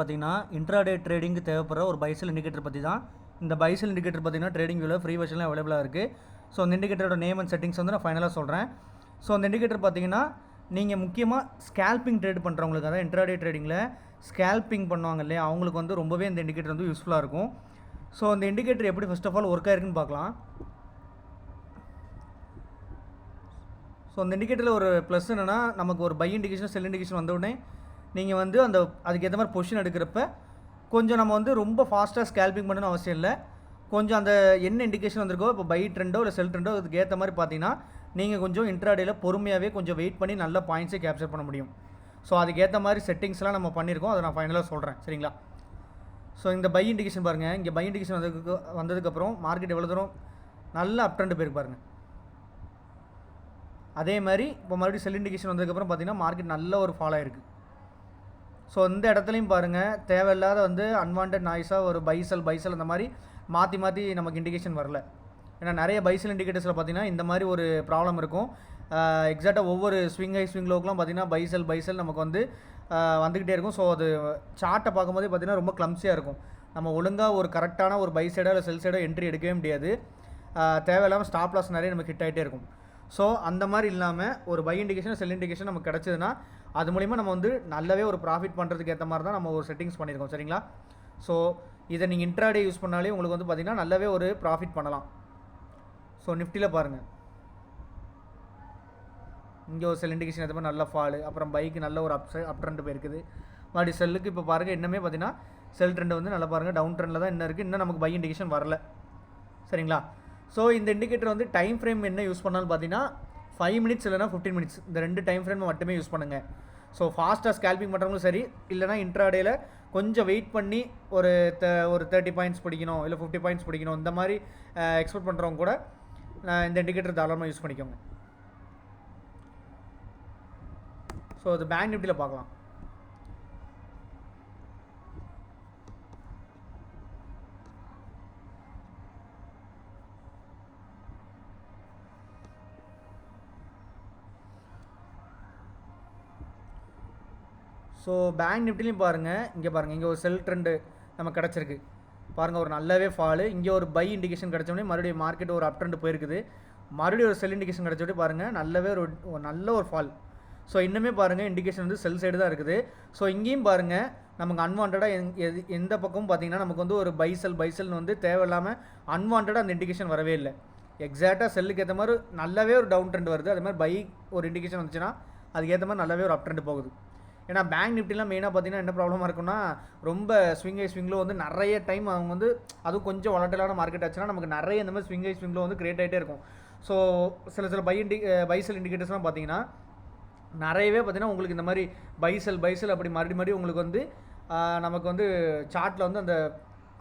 பார்த்தீங்கன்னா இன்ட்ராடே ட்ரேடிங்க்கு தேவைப்படுற ஒரு பைசல் இண்டிகேட்டர் பற்றி தான். இந்த பைசல் இண்டிகேட்டர் பார்த்தீங்கன்னா ட்ரேடிங் வியூவில் ஃப்ரீ வெர்ஷனில் அவைலபிளாக இருக்குது. ஸோ அந்த இண்டிகேட்டரோட நேம் அண்ட் செட்டிங்ஸ் வந்து நான் ஃபைனலாக சொல்கிறேன். ஸோ அந்த இண்டிகேட்டர் பார்த்தீங்கன்னா நீங்கள் முக்கியமாக ஸ்கேல்பிங் ட்ரேட் பண்ணுறவங்களுக்கு, அதாவது இன்ட்ராடே ட்ரேடிங்கில் ஸ்கேல்பிங் பண்ணுவாங்க இல்லையா, அவங்களுக்கு வந்து ரொம்பவே இந்த இண்டிகேட்டர் வந்து யூஸ்ஃபுல்லாக இருக்கும். ஸோ அந்த இண்டிகேட்டர் எப்படி ஃபர்ஸ்ட் ஆஃப் ஆல் ஒர்க் ஆயிருக்குன்னு பார்க்கலாம். ஸோ அந்த இண்டிகேட்டரில் ஒரு ப்ளஸ் என்னென்னா, நமக்கு ஒரு பை இண்டிகேஷன் செல் இண்டிகேஷன் வந்தவுடனே நீங்கள் வந்து அந்த அதுக்கேற்ற மாதிரி பொசிஷன் எடுக்கிறப்ப கொஞ்சம் நம்ம வந்து ரொம்ப ஃபாஸ்ட்டாக ஸ்கேல்பிங் பண்ணணும்னு அவசியம் இல்லை. கொஞ்சம் அந்த என்ன இண்டிகேஷன் வந்திருக்கோ, இப்போ பை ட்ரெண்டோ இல்லை செல் ட்ரெண்டோ, அதுக்கு ஏற்ற மாதிரி பார்த்தீங்கன்னா நீங்கள் கொஞ்சம் இன்ட்ராடேயில் பொறுமையாகவே கொஞ்சம் வெயிட் பண்ணி நல்ல பாயிண்ட்ஸை கேப்சர் பண்ண முடியும். ஸோ அதுக்கேற்ற மாதிரி செட்டிங்ஸ்லாம் நம்ம பண்ணியிருக்கோம், அதை நான் ஃபைனலாக சொல்கிறேன். சரிங்களா? ஸோ இந்த பை இண்டிகேஷன் பாருங்கள், இங்கே பை இண்டிகேஷன் வந்ததுக்கப்புறம் மார்க்கெட் எவ்வளோ தூரம் நல்ல அப் ட்ரெண்ட் போயிருக்கு பாருங்கள். அதே மாதிரி இப்போ மறுபடியும் செல் இண்டிகேஷன் வந்ததுக்கப்புறம் பார்த்தீங்கன்னா மார்க்கெட் நல்ல ஒரு ஃபால் ஆகிருக்கு. ஸோ இந்த இடத்துலையும் பாருங்கள், தேவையில்லாத வந்து அன்வான்ட் நாய்ஸாக ஒரு பைசல் அந்த மாதிரி மாற்றி மாற்றி நமக்கு இண்டிகேஷன் வரல. ஏன்னா நிறைய பைசல் இண்டிகேட்டர்ஸில் பார்த்தீங்கன்னா இந்த மாதிரி ஒரு ப்ராப்ளம் இருக்கும். எக்ஸாக்டாக ஒவ்வொரு ஸ்விங் லோக்கெலாம் பார்த்தீங்கன்னா பைசல் நமக்கு வந்து வந்துக்கிட்டே இருக்கும். ஸோ அது சார்ட்டை பார்க்கும்போதே பார்த்தீங்கன்னா ரொம்ப கிளம்ஸியாக இருக்கும். நம்ம ஒழுங்காக ஒரு கரெக்டான ஒரு பை சைடோ இல்லை செல் சைடோ என்ட்ரி எடுக்கவே முடியாது. தேவையில்லாமல் ஸ்டாப் லாஸ் நிறைய நமக்கு ஹிட் ஆகிட்டே இருக்கும். ஸோ அந்த மாதிரி இல்லாமல் ஒரு பை இண்டிகேஷன் செல் இண்டிகேஷன் நமக்கு கிடச்சதுன்னா அது மூலிமா நம்ம வந்து நல்லாவே ஒரு ப்ராஃபிட் பண்ணுறதுக்கு ஏற்ற மாதிரி தான் நம்ம ஒரு செட்டிங்ஸ் பண்ணியிருக்கோம். சரிங்களா? ஸோ இதை நீங்கள் இன்ட்ராடே யூஸ் பண்ணாலே உங்களுக்கு வந்து பார்த்திங்கன்னா நல்லாவே ஒரு ப்ராஃபிட் பண்ணலாம். ஸோ நிஃப்டியில் பாருங்கள், இங்கே ஒரு செல் இண்டிகேஷன் ஏற்ற மாதிரி நல்ல ஃபாலு, அப்புறம் பைக்கு நல்ல ஒரு அப் ட்ரெண்ட் போயிருக்குது. மறுபடியும் செல்லுக்கு இப்போ பாருங்கள், இன்னுமே பார்த்தீங்கன்னா செல் ட்ரெண்ட் வந்து நல்லா பாருங்கள் டவுன் ட்ரெண்டில் தான் இன்னும் இருக்குது. இன்னும் நமக்கு பை இண்டிகேஷன் வரல. சரிங்களா? ஸோ இந்த இண்டிகேட்டர் வந்து டைம் ஃப்ரேம் என்ன யூஸ் பண்ணாலும் பார்த்தீங்கன்னா 5 மினிட்ஸ் இல்லைனா 15 மினிட்ஸ், இந்த 2 டைம் ஃப்ரேம் மட்டுமே யூஸ் பண்ணுங்கள். ஸோ ஃபாஸ்ட்டாக ஸ்கேல்பிங் பண்ணுறவங்களும் சரி, இல்லைனா இன்ட்ராடேயில் கொஞ்சம் வெயிட் பண்ணி ஒரு 30 பாயிண்ட்ஸ் பிடிக்கணும் இல்லை 50 பாயிண்ட்ஸ் பிடிக்கணும், இந்த மாதிரி எக்ஸ்பெக்ட் பண்ணுறவங்க கூட இந்த இண்டிகேட்டர் தாராளமாக யூஸ் பண்ணிக்கோங்க. ஸோ அது பேங்க் நிஃப்டியில் பார்க்கலாம். ஸோ பேங்க் நிஃப்டிலையும் பாருங்கள், இங்கே பாருங்கள், இங்கே ஒரு செல் ட்ரெண்டு நமக்கு கிடச்சிருக்கு பாருங்கள், ஒரு நல்லாவே ஃபாலு. இங்கே ஒரு பை இண்டிகேஷன் கிடச்சோடனே மறுபடியும் மார்க்கெட் ஒரு அப் ட்ரெண்ட் போயிருக்குது. மறுபடியும் ஒரு செல் இண்டிகேஷன் கிடச்சோடனே பாருங்கள் நல்லாவே ஒரு நல்ல ஒரு ஃபால். ஸோ இன்னுமே பாருங்கள் இண்டிகேஷன் வந்து செல் சைடு தான் இருக்குது. ஸோ இங்கேயும் பாருங்கள் நமக்கு அன்வான்டாக எந்த பக்கமும் பார்த்தீங்கன்னா நமக்கு வந்து ஒரு பைசல்னு வந்து தேவையில்லாமல் அன்வான்டாக அந்த இண்டிகேஷன் வரவே இல்லை. எக்ஸாக்டாக செல்லுக்கு ஏற்ற மாதிரி நல்லாவே ஒரு டவுன் ட்ரெண்ட் வருது. அது மாதிரி பை ஒரு இண்டிகேஷன் வந்துச்சுன்னா அதுக்கேற்ற மாதிரி நல்லாவே ஒரு அப் ட்ரெண்ட் போகுது. ஏன்னா பேங்க் நிஃப்டிலாம் மெயினாக பார்த்தீங்கன்னா என்ன ப்ராப்ளமாக இருக்குன்னா, ரொம்ப ஸ்விங்லோ வந்து நிறைய டைம் அவங்க வந்து அதுவும் கொஞ்சம் வாலட்டைலான மார்க்கெட் ஆச்சுன்னா நமக்கு நிறைய இந்த மாதிரி ஸ்விங்லோ வந்து கிரியேட் ஆகிட்டே இருக்கும். ஸோ சில பைசல் இண்டிகேட்டர்ஸ்லாம் பார்த்தீங்கன்னா நிறையவே பார்த்தீங்கன்னா உங்களுக்கு இந்த மாதிரி பைசல் அப்படி மறுபடியும் உங்களுக்கு வந்து நமக்கு வந்து சார்ட்டில் வந்து அந்த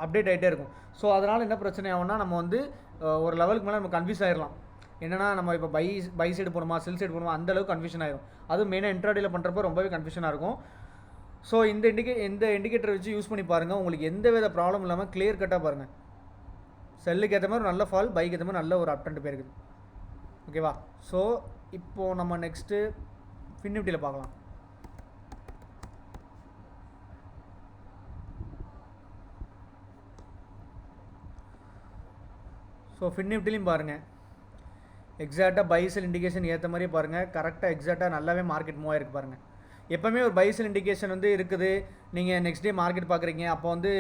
அப்டேட் ஆகிட்டே இருக்கும். ஸோ அதனால் என்ன பிரச்சனை ஆகும்னா, நம்ம வந்து ஒரு லெவலுக்கு மேலே நம்ம கன்ஃபியூஸ் ஆகிடலாம். என்னன்னா நம்ம இப்போ பை சைடு போகணுமா செல் சைடு போகணுமா அந்தளவுக்கு கன்ஃபியூஷன் ஆகிடும். அதுவும் மெயினாக இன்ட்ராடேயில் பண்ணுறப்போ ரொம்பவே கன்ஃபியூஷனாக இருக்கும். ஸோ இந்த இண்டிகேட்டர் வச்சு யூஸ் பண்ணி பாருங்கள், உங்களுக்கு எந்த வித ப்ராப்ளம் இல்லாமல் கிளியர் கட்டாக பாருங்கள். செல்லுக்கு ஏற்ற மாதிரி நல்ல ஃபால், பைக்கு ஏற்ற மாதிரி நல்ல ஒரு அப் ட்ரெண்ட் போயிருக்குது. ஓகேவா? ஸோ இப்போது நம்ம நெக்ஸ்ட்டு ஃபின் நிஃப்டியில் பார்க்கலாம். ஸோ ஃபின் நிஃப்டிலையும் பாருங்கள், எக்ஸாக்டாக பைசல் இண்டிகேஷன் ஏற்ற மாதிரியே பாருங்கள், கரெக்டாக எக்ஸாக்டாக நல்லாவே மார்க்கெட் மூவ் ஆகிருக்கு பாருங்கள். எப்போவுமே ஒரு பைசல் இண்டிகேஷன் வந்து இருக்குது, நீங்கள் நெக்ஸ்ட் டே மார்க்கெட் பார்க்குறீங்க, அப்போ வந்து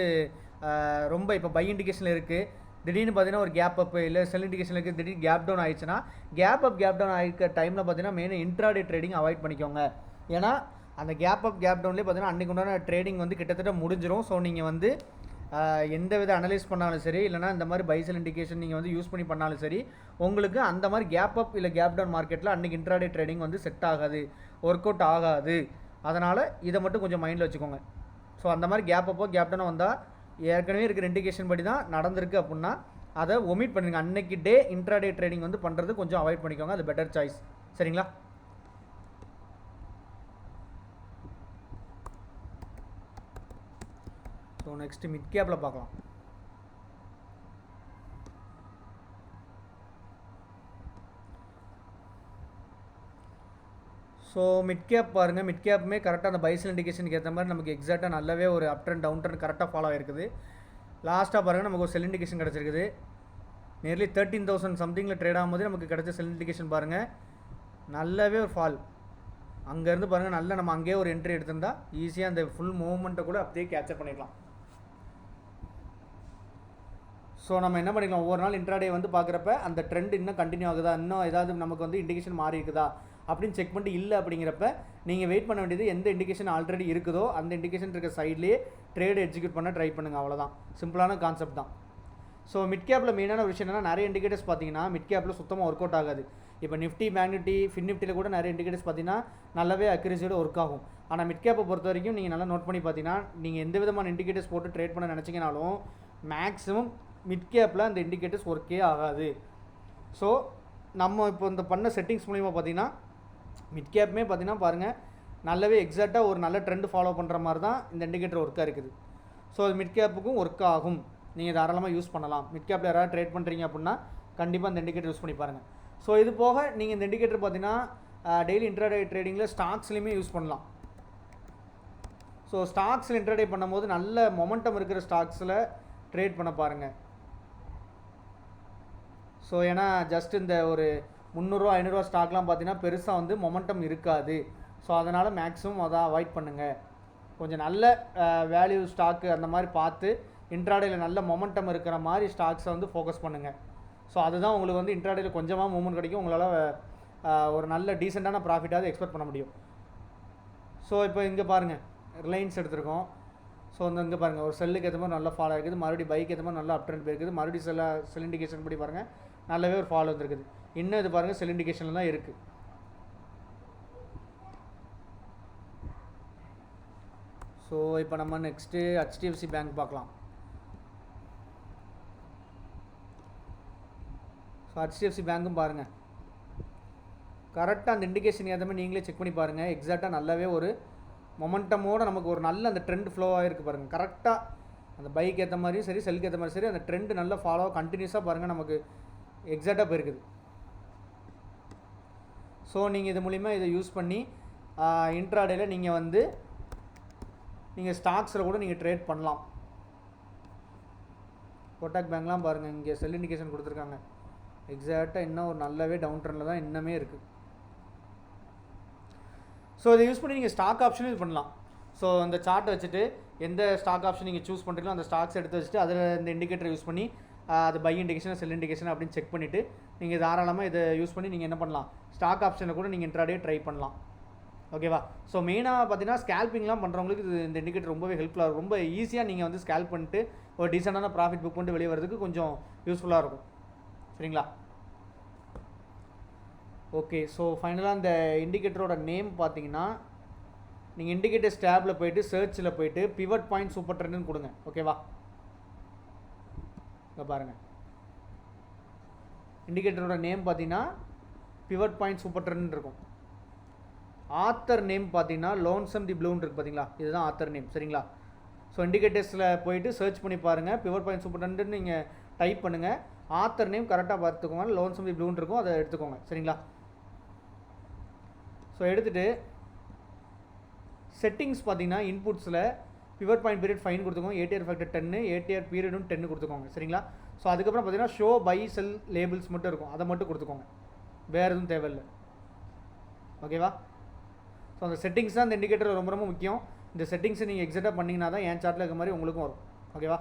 ரொம்ப இப்போ பை இண்டிகேஷனில் இருக்குது, திடீர்னு பார்த்தீங்கன்னா ஒரு கேப் அப் இல்லை செல் இண்டிகேஷன் இருக்குது, திடீர்னு கேப் டவுன் ஆயிடுச்சுன்னா கேப் டவுன் ஆகிருக்க டைமில் பார்த்தீங்கன்னா மெயினாக இன்ட்ராடே ட்ரேடிங் அவாய்ட் பண்ணிக்கோங்க. ஏன்னா அந்த கேப் டவுன்லேயே பார்த்தீங்கன்னா அன்றைக்கு உண்டான ட்ரேடிங் வந்து கிட்டத்தட்ட முடிஞ்சிடும். ஸோ நீங்கள் வந்து எந்த வித அனலைஸ் பண்ணாலும் சரி, இல்லைனா இந்த மாதிரி பைசல் இண்டிகேஷன் நீங்கள் வந்து யூஸ் பண்ணி பண்ணாலும் சரி, உங்களுக்கு அந்த மாதிரி கேப் அப் இல்லை கேப் டவுன் மார்க்கெட்டில் அன்றைக்கி இன்ட்ராடே ட்ரேடிங் வந்து செட் ஆகாது, ஒர்க் அவுட் ஆகாது. அதனால் இதை மட்டும் கொஞ்சம் மைண்டில் வச்சுக்கோங்க. ஸோ அந்த மாதிரி கேப் அப்போ கேப் டவுன் வந்தால் ஏற்கனவே இருக்கிற இண்டிகேஷன் படி தான் நடந்திருக்கு அப்படின்னா அதை ஒமிட் பண்ணுங்க. அன்னைக்கு டே இன்ட்ராடே ட்ரேடிங் வந்து பண்ணுறது கொஞ்சம் அவாய்ட் பண்ணிக்கோங்க, அது பெட்டர் சாய்ஸ். சரிங்களா? ஸோ நெக்ஸ்ட்டு மிட் கேப்பில் பார்க்கலாம். ஸோ மிட் கேப் பாருங்கள், மிட் கேப்புமே கரெக்டாக அந்த பைசல் இண்டிகேஷனுக்கு ஏற்ற மாதிரி நமக்கு எக்ஸாக்டாக நல்லாவே ஒரு அப் ட்ரெண்ட் டவுன் ட்ரெண்ட் கரெக்டாக ஃபாலோ ஆயிருக்குது. லாஸ்ட்டாக பாருங்கள் நமக்கு ஒரு செல் இண்டிகேஷன் கிடச்சிருக்குது. நியர்லி 13,000 சம்திங்கில் ட்ரேட் ஆகும்போது நமக்கு கிடச்ச செல் இண்டிகேஷன் பாருங்கள், நல்லாவே ஒரு ஃபால். அங்கேருந்து பாருங்கள், நல்லா நம்ம அங்கேயே ஒரு என்ட்ரி எடுத்திருந்தா ஈஸியாக அந்த ஃபுல் மூவ்மெண்ட்டை கூட அப்படியே கேப்சர் பண்ணிடலாம். ஸோ நம்ம என்ன பண்ணிக்கலாம், ஒவ்வொரு நாள் இன்ட்ராடே வந்து பார்க்குறப்ப அந்த ட்ரெண்ட் இன்னும் கண்டினியூ ஆகுதா, இன்னும் ஏதாவது நமக்கு வந்து இண்டிகேஷன் மாறி இருக்குதா அப்படின்னு செக் பண்ணிட்டு இல்லை அப்படிங்கிறப்ப நீங்கள் வெயிட் பண்ண வேண்டியது எந்த இண்டிகேஷன் ஆல்ரெடி இருக்குதோ அந்த இண்டிகேஷன் இருக்க சைட்லேயே ட்ரேட் எக்ஸிக்யூட் பண்ண ட்ரை பண்ணுங்கள். அவ்வளோதான், சிம்பிளான கான்செப்ட் தான். ஸோ மிட் கேப்பில் மெயினான ஒரு விஷயம் என்னன்னா, நிறைய இண்டிகேட்டர்ஸ் பார்த்தீங்கன்னா மிட் கேப்பில் சுத்தமாக ஒர்க் அவுட் ஆகாது. இப்போ நிஃப்டி, பேங்க் நிஃப்டி, ஃபின் நிஃப்டியில் கூட நிறைய இண்டிகேட்டர்ஸ் பார்த்தீங்கன்னா நல்லாவே அக்யூரேசியோட ஒர்க் ஆகும். ஆனால் மிட் கேப்பை பொறுத்த வரைக்கும் நீங்கள் நல்லா நோட் பண்ணி பார்த்தீங்கன்னா, நீங்கள் எந்த விதமான இண்டிகேட்டர்ஸ் போட்டு ட்ரேட் பண்ண நினச்சிங்கனாலும் மேக்ஸிமம் மிட் கேப்பில் அந்த இண்டிகேட்டர்ஸ் ஒர்க்கே ஆகாது. ஸோ நம்ம இப்போ இந்த பண்ண செட்டிங்ஸ் மூலிமா பார்த்தீங்கன்னா மிட் கேப்புமே பார்த்தீங்கன்னா பாருங்கள், நல்லாவே எக்ஸாக்டாக ஒரு நல்ல ட்ரெண்ட் ஃபாலோ பண்ணுற மாதிரி தான் இந்த இண்டிகேட்டர் ஒர்க்காக இருக்குது. ஸோ அது மிட் கேப்புக்கும் ஒர்க் ஆகும், நீங்கள் தாராளமாக யூஸ் பண்ணலாம். மிட் கேப்பில் யாராவது ட்ரேட் பண்ணுறீங்க அப்படின்னா கண்டிப்பாக இந்த இண்டிகேட்டர் யூஸ் பண்ணி பாருங்கள். ஸோ இது போக நீங்கள் இந்த இண்டிகேட்டர் பார்த்தீங்கன்னா டெய்லி இன்ட்ராடே ட்ரேடிங்கில் ஸ்டாக்ஸ்லையுமே யூஸ் பண்ணலாம். ஸோ ஸ்டாக்ஸில் இன்ட்ராடே பண்ணும்போது நல்ல மொமெண்டம் இருக்கிற ஸ்டாக்ஸில் ட்ரேட் பண்ண பாருங்கள். ஸோ ஏன்னா ஜஸ்ட் இந்த ஒரு 300 500 ஸ்டாக்லாம் பார்த்தீங்கன்னா பெருசாக வந்து மொமெண்டம் இருக்காது. ஸோ அதனால் மேக்ஸிமம் அதை அவாய்ட் பண்ணுங்கள். கொஞ்சம் நல்ல வேல்யூ ஸ்டாக்கு அந்த மாதிரி பார்த்து இன்ட்ராடேயில் நல்ல மொமெண்டம் இருக்கிற மாதிரி ஸ்டாக்ஸை வந்து ஃபோக்கஸ் பண்ணுங்கள். ஸோ அதுதான் உங்களுக்கு வந்து இன்ட்ராடேயில் கொஞ்சமாக மூவ்மெண்ட் கிடைக்கும், உங்களால் ஒரு நல்ல டீசெண்டான ப்ராஃபிட்டாவது எக்ஸ்பெக்ட் பண்ண முடியும். ஸோ இப்போ இங்கே பாருங்கள், ரிலையன்ஸ் எடுத்திருக்கோம். ஸோ வந்து இங்கே பாருங்கள், ஒரு செல்லுக்கு ஏற்ற மாதிரி நல்லா ஃபாலோ ஆகிருக்குது, மறுபடியும் பைக் ஏற்ற மாதிரி நல்லா அப் ட்ரெண்ட் போயிருக்குது, மறுபடியும் செல் இண்டிகேஷன் படி பாருங்கள் நல்லாவே ஒரு ஃபாலோ வந்துருக்குது. இன்னும் இது பாருங்கள் செல் இண்டிகேஷனில் தான் இருக்குது. ஸோ இப்போ நம்ம நெக்ஸ்ட்டு HDFC பேங்க் பார்க்கலாம். ஸோ HDFC பேங்க்கும் பாருங்கள், கரெக்டாக அந்த இண்டிகேஷன் ஏற்ற மாதிரி நீங்களே செக் பண்ணி பாருங்கள். எக்ஸாக்டாக நல்லாவே ஒரு மொமெண்டமோடு நமக்கு ஒரு நல்ல அந்த ட்ரெண்ட் ஃப்ளோவாக இருக்குது பாருங்கள். கரெக்டாக அந்த பைக் ஏற்ற மாதிரியும் சரி, செல்லுக்கு ஏற்ற மாதிரி சரி, அந்த ட்ரெண்ட் நல்லா ஃபாலோ கண்டினியூஸாக பாருங்கள் நமக்கு எக்ஸாக்டாக போயிருக்குது. ஸோ நீங்கள் இது மூலிமா இதை யூஸ் பண்ணி இன்ட்ராடேயில் நீங்கள் ஸ்டாக்ஸில் கூட நீங்கள் ட்ரேட் பண்ணலாம். கோட்டாக் பேங்க்லாம் பாருங்கள், இங்கே செல் இண்டிகேஷன் கொடுத்துருக்காங்க. எக்ஸாக்டாக இன்னும் ஒரு நல்லாவே டவுன் ட்ரெண்டில் தான் இன்னமே இருக்குது. ஸோ இதை யூஸ் பண்ணி நீங்கள் ஸ்டாக் ஆப்ஷனும் இது பண்ணலாம். ஸோ இந்த சார்ட்டை வச்சுட்டு எந்த ஸ்டாக் ஆப்ஷன் நீங்கள் சூஸ் பண்ணுறீங்களோ அந்த ஸ்டாக்ஸ் எடுத்து வச்சுட்டு அதில் இந்த இண்டிகேட்டரை யூஸ் பண்ணி அது பை இண்டிகேஷன், செல் இண்டிகேஷன் அப்படின்னு செக் பண்ணிவிட்டு நீங்கள் தாராளமாக இதை யூஸ் பண்ணி நீங்கள் என்ன பண்ணலாம், ஸ்டாக் ஆப்ஷனில் கூட நீங்கள் இன்ட்ராடே ட்ரை பண்ணலாம். ஓகேவா? ஸோ மெயினாக பார்த்தீங்கன்னா ஸ்கேல்பிங்லாம் பண்ணுறவங்களுக்கு இது இந்த இண்டிகேட்டர் ரொம்பவே ஹெல்ப்ஃபுல்லாக இருக்கும். ரொம்ப ஈஸியாக நீங்கள் வந்து ஸ்கேல்ப் பண்ணிட்டு ஒரு டீசெண்டான ப்ராஃபிட் புக் பண்ணிட்டு வெளியே வரதுக்கு கொஞ்சம் யூஸ்ஃபுல்லாக இருக்கும். சரிங்களா? ஓகே, ஸோ ஃபைனலாக இந்த இண்டிகேட்டரோட நேம் பார்த்தீங்கன்னா நீங்கள் இண்டிகேட்டர்ஸ் டேப்பில் போய்ட்டு சர்ச்சில் போய்ட்டு பிவட் பாயிண்ட் சூப்பர் ட்ரெண்டுன்னு கொடுங்க. ஓகேவா? இங்கே பாருங்கள், இண்டிகேட்டரோட நேம் பார்த்தீங்கன்னா பிவட் பாயிண்ட் சூப்பர் ட்ரெண்ட் இருக்கும். ஆத்தர் நேம் பார்த்தீங்கன்னா லோன்சம் தி ப்ளூன்னு இருக்குது பார்த்தீங்களா, இதுதான் ஆத்தர் நேம். சரிங்களா? ஸோ இண்டிகேட்டர்ஸில் போய்ட்டு சர்ச் பண்ணி பாருங்கள், பிவட் பாயிண்ட் சூப்பர் ட்ரெண்டுன்னு நீங்கள் டைப் பண்ணுங்கள். ஆத்தர் நேம் கரெக்டாக பார்த்துக்கோங்க, லோன்சம் தி ப்ளூன்னு இருக்கும், அதை எடுத்துக்கோங்க. சரிங்களா? ஸோ எடுத்துகிட்டு செட்டிங்ஸ் பார்த்தீங்கன்னா இன்புட்ஸில் பிவட் பாயிண்ட் பீரியட் ஃபைன் கொடுத்துக்கோங்க, ஏடிஆர் ஃபேக்டர் 10, ஏடிஆர் பீரியடும் 10 கொடுத்துக்கோங்க. சரிங்களா? ஸோ அதுக்கப்புறம் பார்த்தீங்கன்னா ஷோ பை செல் லேபிள்ஸ் மட்டும் இருக்கும், அதை மட்டும் கொடுத்துக்கோங்க, வேறு எதுவும் தேவையில்லை. ஓகேவா? ஸோ அந்த செட்டிங்ஸ் தான் இந்த இண்டிகேட்டர் ரொம்ப ரொம்ப முக்கியம். இந்த செட்டிங்ஸை நீங்கள் எக்ஸாக்டாக பண்ணிங்கன்னா தான் என் சார்ட்டில் இருக்க மாதிரி உங்களுக்கும் வரும். ஓகேவா?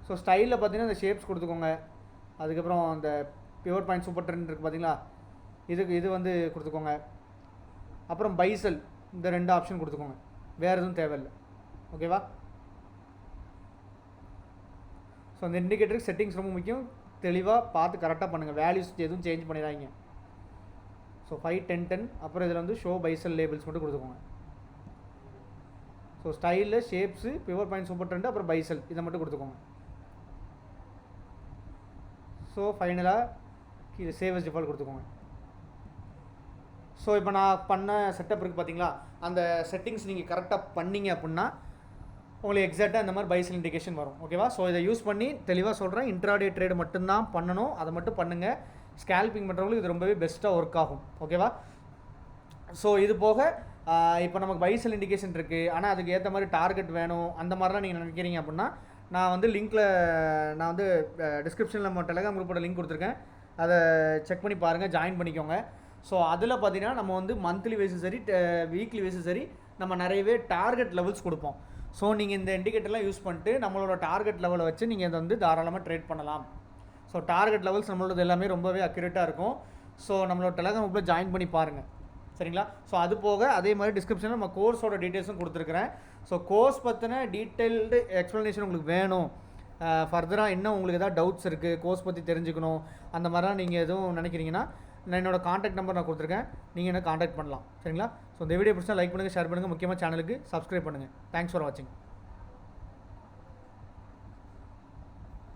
ஸோ ஸ்டைலில் பார்த்தீங்கன்னா இந்த ஷேப்ஸ் கொடுத்துக்கோங்க, அதுக்கப்புறம் அந்த பிவட் பாயிண்ட் சூப்பர் ட்ரெண்ட் இருக்குது பார்த்தீங்களா, இது வந்து கொடுத்துக்கோங்க. அப்புறம் பைசல், இந்த 2 ஆப்ஷன் கொடுத்துக்கோங்க, வேறு எதுவும் தேவையில்லை. ஓகேவா? ஸோ அந்த இண்டிகேட்டருக்கு செட்டிங்ஸ் ரொம்ப முக்கியம், தெளிவாக பார்த்து கரெக்டாக பண்ணுங்கள், வேல்யூஸ் எதுவும் சேஞ்ச் பண்ணிடாதீங்க. ஸோ 5 10 10 அப்புறம் இதில் வந்து ஷோ பைசல் லேபிள்ஸ் மட்டும் கொடுத்துக்கோங்க. ஸோ ஸ்டைலில் ஷேப்ஸு, பிவர் பாயிண்ட் சூப்பர் ட்ரெண்ட், அப்புறம் பைசல் இதை மட்டும் கொடுத்துக்கோங்க. ஸோ ஃபைனலாக கீழே சேவ் அஸ் டிஃபால்ட் கொடுத்துக்கோங்க. ஸோ இப்போ நான் பண்ண செட்டப் இருக்குது பார்த்தீங்களா, அந்த செட்டிங்ஸ் நீங்கள் கரெக்டாக பண்ணிங்க அப்படின்னா உங்களுக்கு எக்ஸாக்டாக இந்த மாதிரி பைசல் இண்டிகேஷன் வரும். ஓகேவா? ஸோ இதை யூஸ் பண்ணி தெளிவாக சொல்கிறேன், இன்ட்ராடே ட்ரேடு மட்டும்தான் பண்ணணும், அதை மட்டும் பண்ணுங்கள். ஸ்கேல்பிங் பண்ணுறவங்களுக்கு இது ரொம்பவே பெஸ்ட்டாக ஒர்க் ஆகும். ஓகேவா? ஸோ இது போக இப்போ நமக்கு பை செல் இண்டிகேஷன் இருக்குது, ஆனால் அதுக்கு ஏற்ற மாதிரி டார்கெட் வேணும், அந்த மாதிரிலாம் நீங்கள் நினைக்கிறீங்க அப்படின்னா நான் வந்து லிங்க்கில் நான் வந்து டிஸ்கிரிப்ஷனில் நம்ம டெலகிராம் குரூப்போட லிங்க் கொடுத்துருக்கேன், அதை செக் பண்ணி பாருங்கள், ஜாயின் பண்ணிக்கோங்க. ஸோ அதில் பார்த்தீங்கன்னா நம்ம வந்து மந்த்லி வைஸும் சரி வீக்லி வைஸும் சரி நம்ம நிறையவே டார்கெட் லெவல்ஸ் கொடுப்போம். ஸோ நீங்கள் இந்த இண்டிகேட்டர்லாம் யூஸ் பண்ணிட்டு நம்மளோட டார்கெட் லெவலை வச்சு நீங்கள் இதை வந்து தாராளமாக ட்ரேட் பண்ணலாம். ஸோ டார்கெட் லெவல்ஸ் நம்மளோட எல்லாமே ரொம்பவே அக்யூரேட்டாக இருக்கும். ஸோ நம்மளோட டெலகிராம் குரூப்பில் ஜாயின் பண்ணி பாருங்கள், சரிங்களா? ஸோ அது போக அதே மாதிரி டிஸ்கிரிப்ஷனில் நம்ம கோர்ஸோட டீட்டெயில்ஸும் கொடுத்துருக்குறேன். ஸோ கோர்ஸ் பற்றின டீட்டெயில்டு எக்ஸ்ப்ளனேஷன் உங்களுக்கு வேணும், ஃபர்தராக இன்னும் உங்களுக்கு எதாவது டவுட்ஸ் இருக்குது, கோர்ஸ் பற்றி தெரிஞ்சுக்கணும், அந்த மாதிரிலாம் நீங்கள் எதுவும் நினைக்கிறீங்கன்னா நான் என்னோட காண்டாக்ட் நம்பர் நான் கொடுத்துருக்கேன், நீங்கள் என்ன காண்டாக்ட் பண்ணலாம், சரிங்களா? ஸோ இந்த வீடியோ பிடிச்சா லைக் பண்ணுங்கள், ஷேர் பண்ணுங்கள், முக்கியமாக சேனலுக்கு சப்ஸ்கிரைப் பண்ணுங்கள். தேங்க்ஸ் ஃபார் வாட்சிங்.